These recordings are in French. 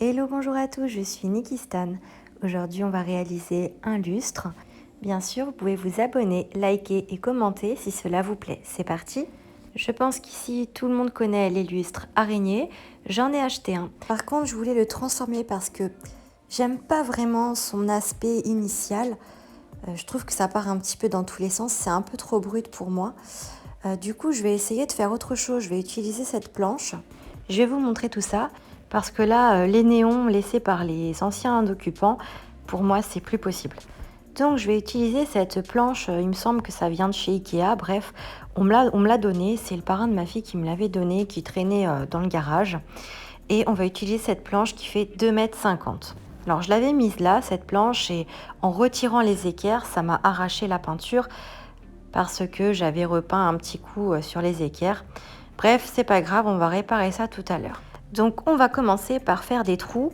Hello, bonjour à tous, je suis Niki Stan. Aujourd'hui, on va réaliser un lustre. Bien sûr, vous pouvez vous abonner, liker et commenter si cela vous plaît. C'est parti. Je pense qu'ici, tout le monde connaît les lustres araignées. J'en ai acheté un. Par contre, je voulais le transformer parce que j'aime pas vraiment son aspect initial. Je trouve que ça part un petit peu dans tous les sens. C'est un peu trop brut pour moi. Du coup, je vais essayer de faire autre chose. Je vais utiliser cette planche. Je vais vous montrer tout ça parce que là, les néons laissés par les anciens occupants, pour moi, c'est plus possible. Donc, je vais utiliser cette planche. Il me semble que ça vient de chez Ikea. Bref, on me l'a donné. C'est le parrain de ma fille qui me l'avait donné, qui traînait dans le garage. Et on va utiliser cette planche qui fait 2,50 m. Alors, je l'avais mise là, cette planche, et en retirant les équerres, ça m'a arraché la peinture parce que j'avais repeint un petit coup sur les équerres. Bref, c'est pas grave, on va réparer ça tout à l'heure. Donc on va commencer par faire des trous.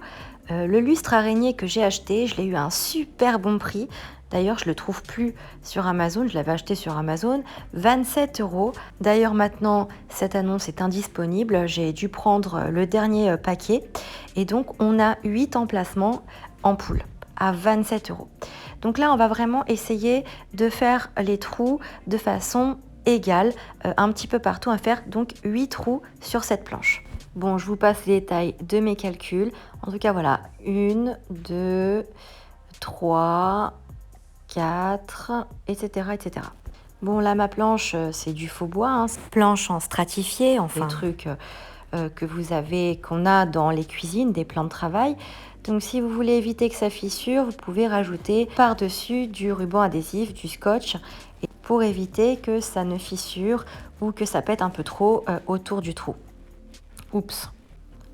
Le lustre araignée que j'ai acheté, je l'ai eu à un super bon prix. D'ailleurs, je le trouve plus sur Amazon, je l'avais acheté sur Amazon, 27 €. D'ailleurs, maintenant, cette annonce est indisponible. J'ai dû prendre le dernier paquet. Et donc, on a 8 emplacements en poule à 27 €. Donc là, on va vraiment essayer de faire les trous de façon égale, un petit peu partout. On va faire donc 8 trous sur cette planche. Bon, je vous passe les détails de mes calculs. En tout cas, voilà, 1, 2, 3, 4, etc., etc. Bon, là, ma planche, c'est du faux bois, hein. Planche en stratifié, enfin, des trucs qu'on a dans les cuisines, des plans de travail. Donc si vous voulez éviter que ça fissure, vous pouvez rajouter par-dessus du ruban adhésif, du scotch, pour éviter que ça ne fissure ou que ça pète un peu trop autour du trou. Oups.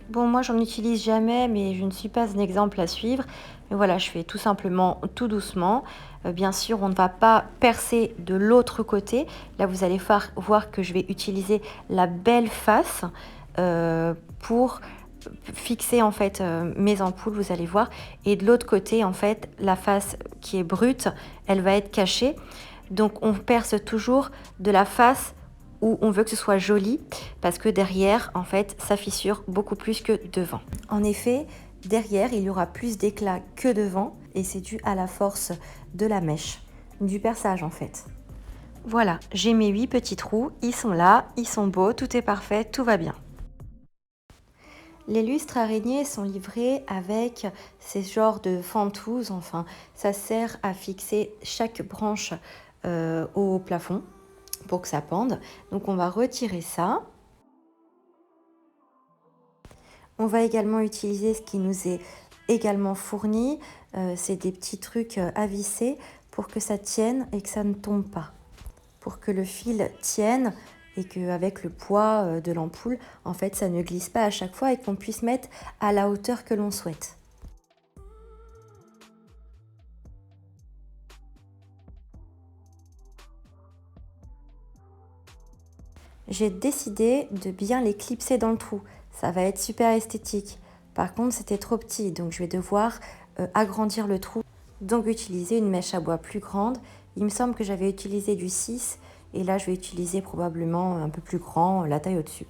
Bon, moi j'en utilise jamais, mais je ne suis pas un exemple à suivre. Mais voilà, je fais tout simplement tout doucement. Bien sûr, on ne va pas percer de l'autre côté. Là, vous allez voir que je vais utiliser la belle face pour fixer en fait mes ampoules, vous allez voir. Et de l'autre côté, en fait, la face qui est brute, elle va être cachée. Donc on perce toujours de la face où on veut que ce soit joli, parce que derrière, en fait, ça fissure beaucoup plus que devant. En effet, derrière, il y aura plus d'éclat que devant, et c'est dû à la force de la mèche, du perçage en fait. Voilà, j'ai mes 8 petits trous, ils sont là, ils sont beaux, tout est parfait, tout va bien. Les lustres araignées sont livrés avec ces genres de fentouses, enfin, ça sert à fixer chaque branche au plafond pour que ça pende. Donc on va retirer ça. On va également utiliser ce qui nous est également fourni. C'est des petits trucs à visser pour que ça tienne et que ça ne tombe pas. Pour que le fil tienne et qu'avec le poids de l'ampoule, en fait, ça ne glisse pas à chaque fois et qu'on puisse mettre à la hauteur que l'on souhaite. J'ai décidé de bien les clipser dans le trou. Ça va être super esthétique. Par contre, c'était trop petit, donc je vais devoir agrandir le trou. Donc utiliser une mèche à bois plus grande. Il me semble que j'avais utilisé du 6 et là je vais utiliser probablement un peu plus grand, la taille au-dessus.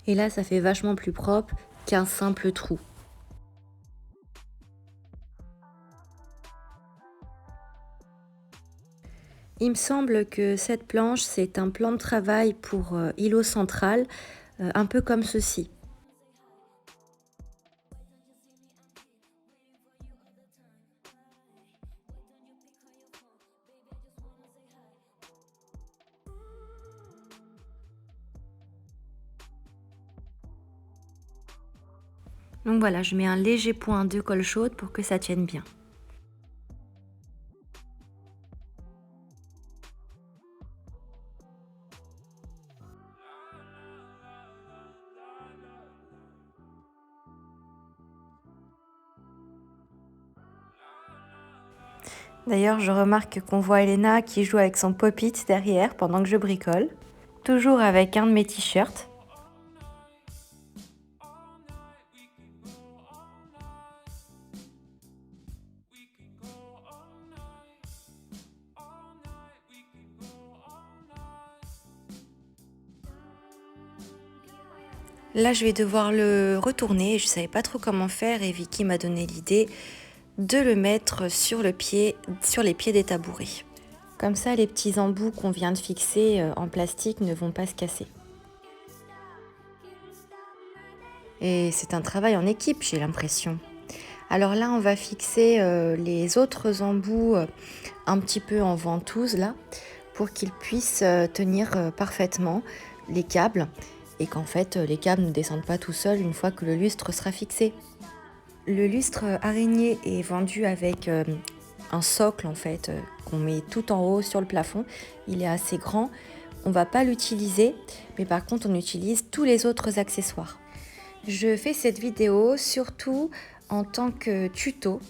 Et là, ça fait vachement plus propre qu'un simple trou. Il me semble que cette planche, c'est un plan de travail pour îlot central, un peu comme ceci. Donc voilà, je mets un léger point de colle chaude pour que ça tienne bien. D'ailleurs, je remarque qu'on voit Elena qui joue avec son pop-it derrière pendant que je bricole. Toujours avec un de mes t-shirts. Là, je vais devoir le retourner. Je ne savais pas trop comment faire et Vicky m'a donné l'idée de le mettre sur les pieds des tabourets. Comme ça, les petits embouts qu'on vient de fixer en plastique ne vont pas se casser. Et c'est un travail en équipe, j'ai l'impression. Alors là, on va fixer les autres embouts un petit peu en ventouse, là, pour qu'ils puissent tenir parfaitement les câbles et qu'en fait, les câbles ne descendent pas tout seuls une fois que le lustre sera fixé. Le lustre araignée est vendu avec un socle, en fait, qu'on met tout en haut sur le plafond. Il est assez grand. On ne va pas l'utiliser, mais par contre, on utilise tous les autres accessoires. Je fais cette vidéo surtout en tant que tuto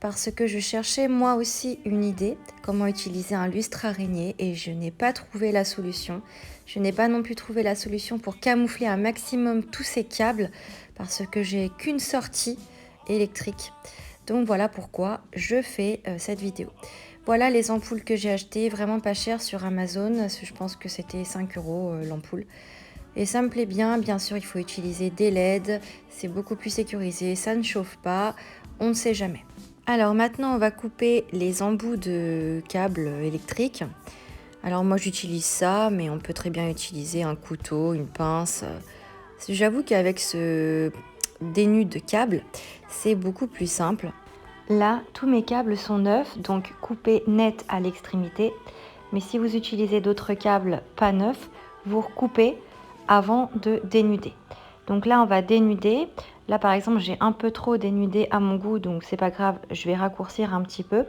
parce que je cherchais moi aussi une idée, comment utiliser un lustre araignée et je n'ai pas trouvé la solution. Je n'ai pas non plus trouvé la solution pour camoufler un maximum tous ces câbles parce que j'ai qu'une sortie électrique. Donc voilà pourquoi je fais cette vidéo. Voilà les ampoules que j'ai achetées, vraiment pas chères sur Amazon, je pense que c'était 5 € l'ampoule. Et ça me plaît bien sûr il faut utiliser des LED, c'est beaucoup plus sécurisé, ça ne chauffe pas, on ne sait jamais. Alors maintenant on va couper les embouts de câbles électriques. Alors moi j'utilise ça, mais on peut très bien utiliser un couteau, une pince. J'avoue qu'avec ce dénude de câbles, c'est beaucoup plus simple. Là, tous mes câbles sont neufs, donc coupés net à l'extrémité. Mais si vous utilisez d'autres câbles pas neufs, vous recoupez avant de dénuder. Donc là, on va dénuder. Là, par exemple, j'ai un peu trop dénudé à mon goût, donc c'est pas grave, je vais raccourcir un petit peu.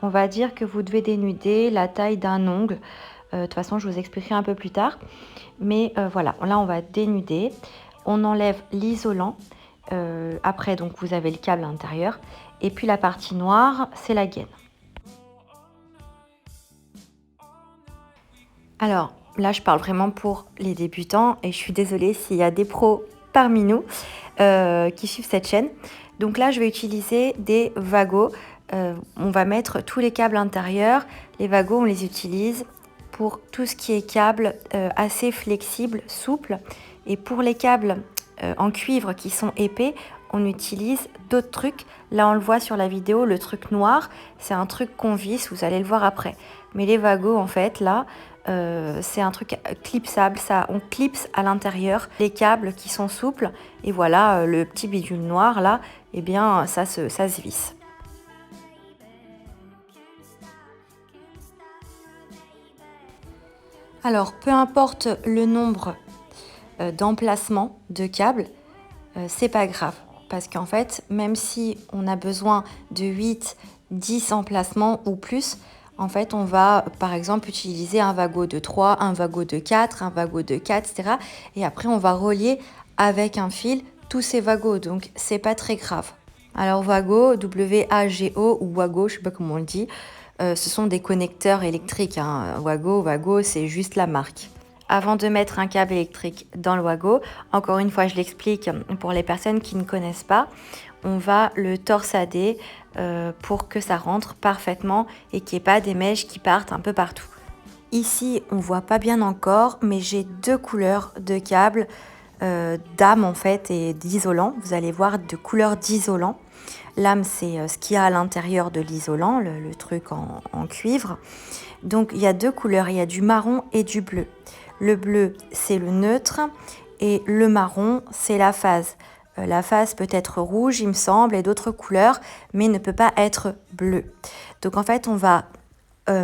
On va dire que vous devez dénuder la taille d'un ongle. De toute façon, je vous expliquerai un peu plus tard. Mais voilà, là, on va dénuder. On enlève l'isolant. Après, donc, vous avez le câble à l'intérieur. Et puis, la partie noire, c'est la gaine. Alors, là, je parle vraiment pour les débutants et je suis désolée s'il y a des pros parmi nous qui suivent cette chaîne. Donc là, je vais utiliser des wagots. On va mettre tous les câbles intérieurs. Les wagots, on les utilise pour tout ce qui est câble assez flexible, souple. Et pour les câbles en cuivre qui sont épais, on utilise d'autres trucs. Là, on le voit sur la vidéo, le truc noir, c'est un truc qu'on visse, vous allez le voir après. Mais les wagots, en fait, là, c'est un truc clipsable, ça, on clipse à l'intérieur les câbles qui sont souples. Et voilà, le petit bidule noir, là, eh bien, ça se visse. Alors, peu importe le nombre d'emplacements de câbles, c'est pas grave. Parce qu'en fait, même si on a besoin de 8, 10 emplacements ou plus, en fait, on va, par exemple, utiliser un wagot de 3, un wagot de 4, un wagot de 4, etc. Et après, on va relier avec un fil tous ces wagots. Donc, c'est pas très grave. Alors, wagot, W-A-G-O ou wagot, je sais pas comment on le dit, ce sont des connecteurs électriques. Hein. Wagot, c'est juste la marque. Avant de mettre un câble électrique dans le wagot, encore une fois, je l'explique pour les personnes qui ne connaissent pas, on va le torsader pour que ça rentre parfaitement et qu'il n'y ait pas des mèches qui partent un peu partout. Ici, on ne voit pas bien encore, mais j'ai deux couleurs de câbles d'âme en fait et d'isolant. Vous allez voir deux couleurs d'isolant. L'âme, c'est ce qu'il y a à l'intérieur de l'isolant, le truc en cuivre. Donc, il y a deux couleurs, il y a du marron et du bleu. Le bleu, c'est le neutre et le marron, c'est la phase. La phase peut être rouge, il me semble, et d'autres couleurs, mais ne peut pas être bleu. Donc en fait, on va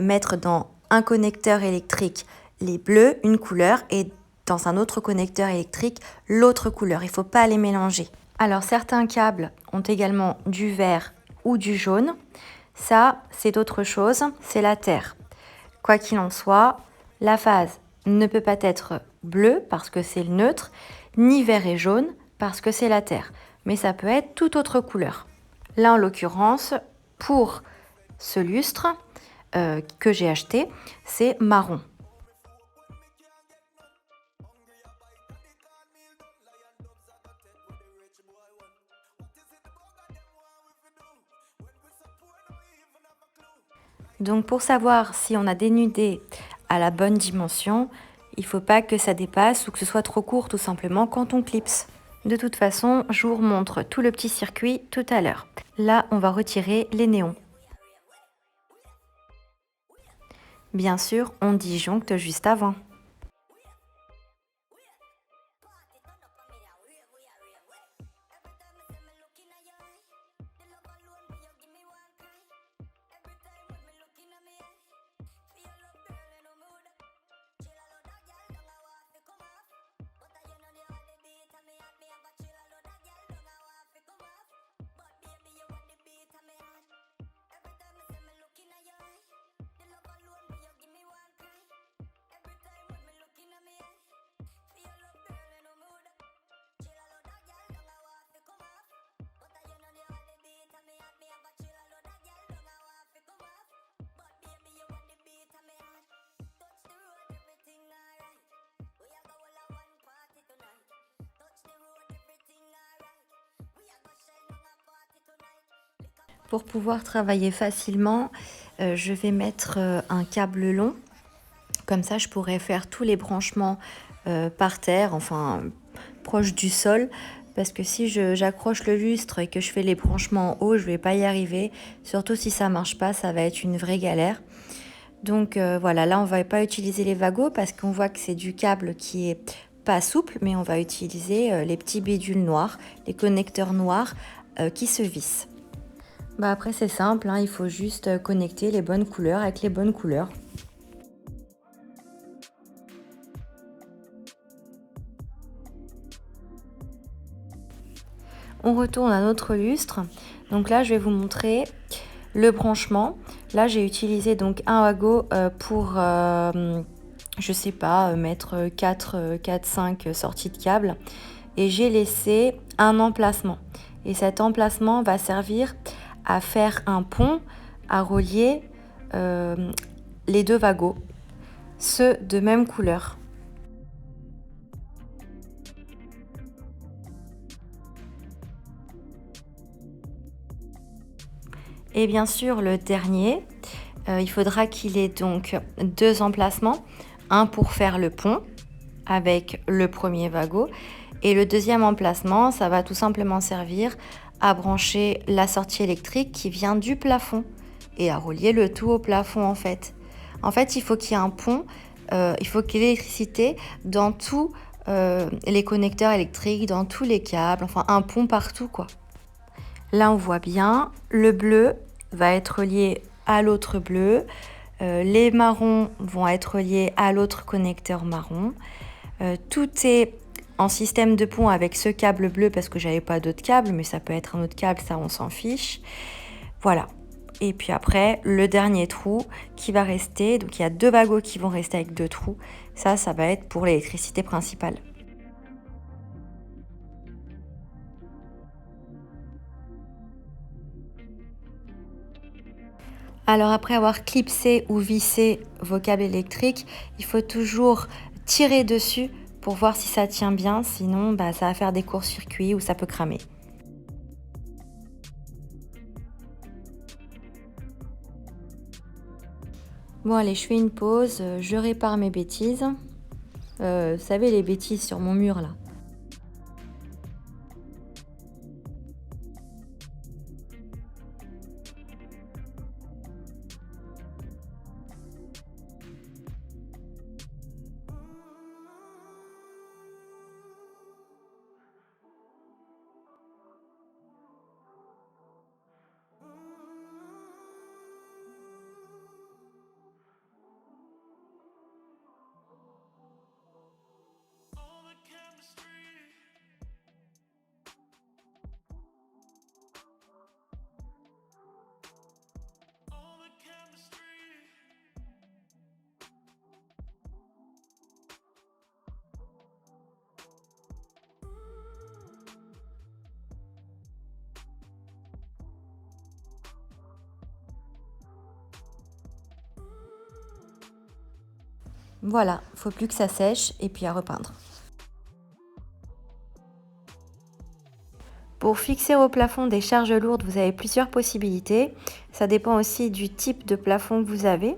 mettre dans un connecteur électrique les bleus, une couleur, et dans un autre connecteur électrique, l'autre couleur. Il ne faut pas les mélanger. Alors certains câbles ont également du vert ou du jaune. Ça, c'est autre chose, c'est la terre. Quoi qu'il en soit, la phase ne peut pas être bleu parce que c'est le neutre, ni vert et jaune parce que c'est la terre. Mais ça peut être toute autre couleur. Là, en l'occurrence, pour ce lustre que j'ai acheté, c'est marron. Donc pour savoir si on a dénudé à la bonne dimension, il ne faut pas que ça dépasse ou que ce soit trop court tout simplement quand on clipse. De toute façon, je vous remontre tout le petit circuit tout à l'heure. Là, on va retirer les néons. Bien sûr, on disjoncte juste avant. Pour pouvoir travailler facilement, je vais mettre un câble long. Comme ça, je pourrais faire tous les branchements par terre, enfin proche du sol. Parce que si j'accroche le lustre et que je fais les branchements en haut, je ne vais pas y arriver. Surtout si ça ne marche pas, ça va être une vraie galère. Donc voilà, là on ne va pas utiliser les wagots parce qu'on voit que c'est du câble qui est pas souple, mais on va utiliser les petits bidules noirs, les connecteurs noirs qui se vissent. Bah après c'est simple, hein, il faut juste connecter les bonnes couleurs avec les bonnes couleurs. On retourne à notre lustre. Donc là je vais vous montrer le branchement. Là j'ai utilisé donc un wagot pour je sais pas mettre 4-5 sorties de câbles et j'ai laissé un emplacement. Et cet emplacement va servir à faire un pont, à relier les deux wagots, ceux de même couleur. Et bien sûr, le dernier, il faudra qu'il ait donc deux emplacements, un pour faire le pont avec le premier wagot et le deuxième emplacement, ça va tout simplement servir à brancher la sortie électrique qui vient du plafond et à relier le tout au plafond en fait. En fait, il faut qu'il y ait un pont, il faut qu'il y ait l'électricité dans tous les connecteurs électriques, dans tous les câbles, enfin un pont partout quoi. Là, on voit bien, le bleu va être relié à l'autre bleu, les marrons vont être reliés à l'autre connecteur marron. Tout est en système de pont avec ce câble bleu parce que j'avais pas d'autres câbles, mais ça peut être un autre câble, ça on s'en fiche. Voilà. Et puis après, le dernier trou qui va rester, donc il y a deux wagots qui vont rester avec deux trous. Ça va être pour l'électricité principale. Alors après avoir clipsé ou vissé vos câbles électriques, il faut toujours tirer dessus pour voir si ça tient bien, sinon ça va faire des courts-circuits ou ça peut cramer. Bon allez, je fais une pause, je répare mes bêtises. Vous savez les bêtises sur mon mur là. Voilà, il ne faut plus que ça sèche et puis à repeindre. Pour fixer au plafond des charges lourdes, vous avez plusieurs possibilités. Ça dépend aussi du type de plafond que vous avez.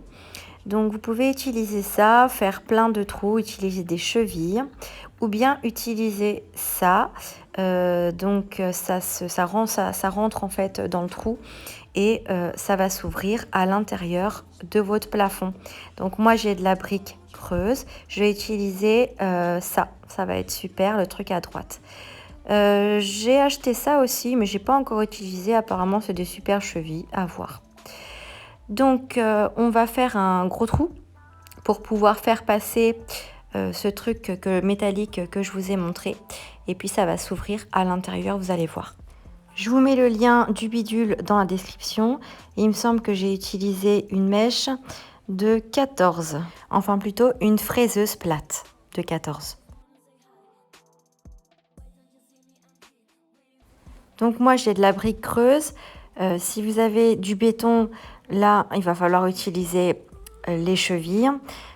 Donc vous pouvez utiliser ça, faire plein de trous, utiliser des chevilles ou bien utiliser ça. Ça rentre en fait dans le trou et ça va s'ouvrir à l'intérieur de votre plafond. Donc moi j'ai de la brique creuse, je vais utiliser ça va être super, le truc à droite. J'ai acheté ça aussi mais j'ai pas encore utilisé, apparemment c'est des super chevilles, à voir. Donc on va faire un gros trou pour pouvoir faire passer ce truc métallique que je vous ai montré et puis ça va s'ouvrir à l'intérieur, vous allez voir. Je vous mets le lien du bidule dans la description. Il me semble que j'ai utilisé une mèche de 14, enfin plutôt une fraiseuse plate de 14. Donc moi j'ai de la brique creuse. Si vous avez du béton, là il va falloir utiliser les chevilles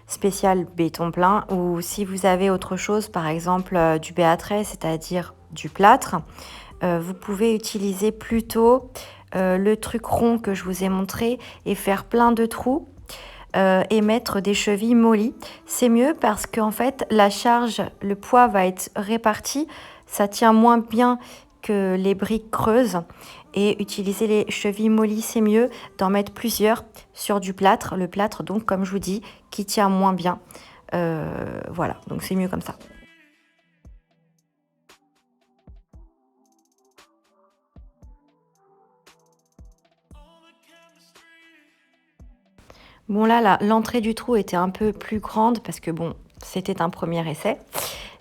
spéciales béton plein, ou si vous avez autre chose, par exemple du béâtré, c'est-à-dire du plâtre, vous pouvez utiliser plutôt le truc rond que je vous ai montré et faire plein de trous et mettre des chevilles mollies. C'est mieux parce qu'en fait la charge, le poids va être réparti, ça tient moins bien que les briques creuses, et utiliser les chevilles mollies c'est mieux d'en mettre plusieurs sur du plâtre, le plâtre donc comme je vous dis qui tient moins bien, voilà, donc c'est mieux comme ça. Bon là, l'entrée du trou était un peu plus grande parce que bon, c'était un premier essai.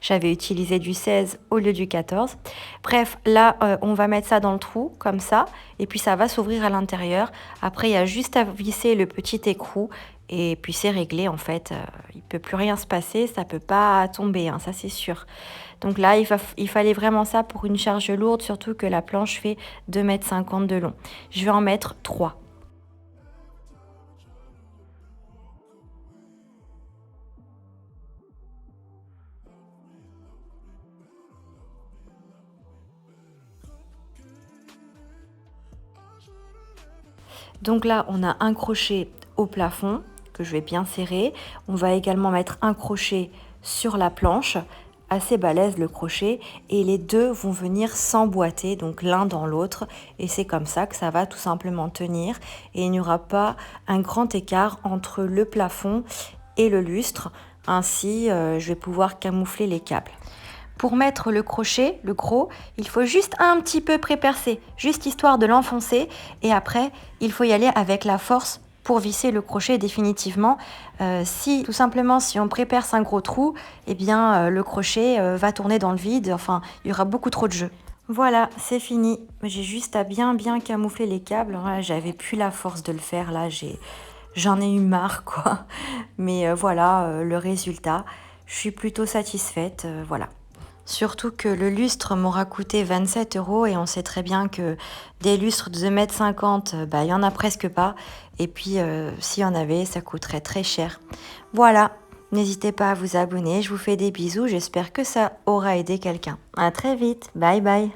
J'avais utilisé du 16 au lieu du 14. Bref, là, on va mettre ça dans le trou, comme ça, et puis ça va s'ouvrir à l'intérieur. Après, il y a juste à visser le petit écrou, et puis c'est réglé, en fait. Il ne peut plus rien se passer, ça ne peut pas tomber, hein, ça c'est sûr. Donc là, il fallait vraiment ça pour une charge lourde, surtout que la planche fait 2,50 m de long. Je vais en mettre 3. Donc là, on a un crochet au plafond que je vais bien serrer. On va également mettre un crochet sur la planche, assez balèze le crochet, et les deux vont venir s'emboîter, donc l'un dans l'autre, et c'est comme ça que ça va tout simplement tenir, et il n'y aura pas un grand écart entre le plafond et le lustre. Ainsi, je vais pouvoir camoufler les câbles. Pour mettre le crochet, le gros, il faut juste un petit peu prépercer, juste histoire de l'enfoncer. Et après, il faut y aller avec la force pour visser le crochet définitivement. Tout simplement, si on préperce un gros trou, eh bien, le crochet va tourner dans le vide. Enfin, il y aura beaucoup trop de jeu. Voilà, c'est fini. J'ai juste à bien camoufler les câbles. Voilà, j'avais plus la force de le faire. Là, j'en ai eu marre, quoi. Mais voilà, le résultat. Je suis plutôt satisfaite. Voilà. Surtout que le lustre m'aura coûté 27 € et on sait très bien que des lustres de 2,50 m, il n'y en a presque pas. Et puis, s'il y en avait, ça coûterait très cher. Voilà, n'hésitez pas à vous abonner. Je vous fais des bisous. J'espère que ça aura aidé quelqu'un. À très vite. Bye bye.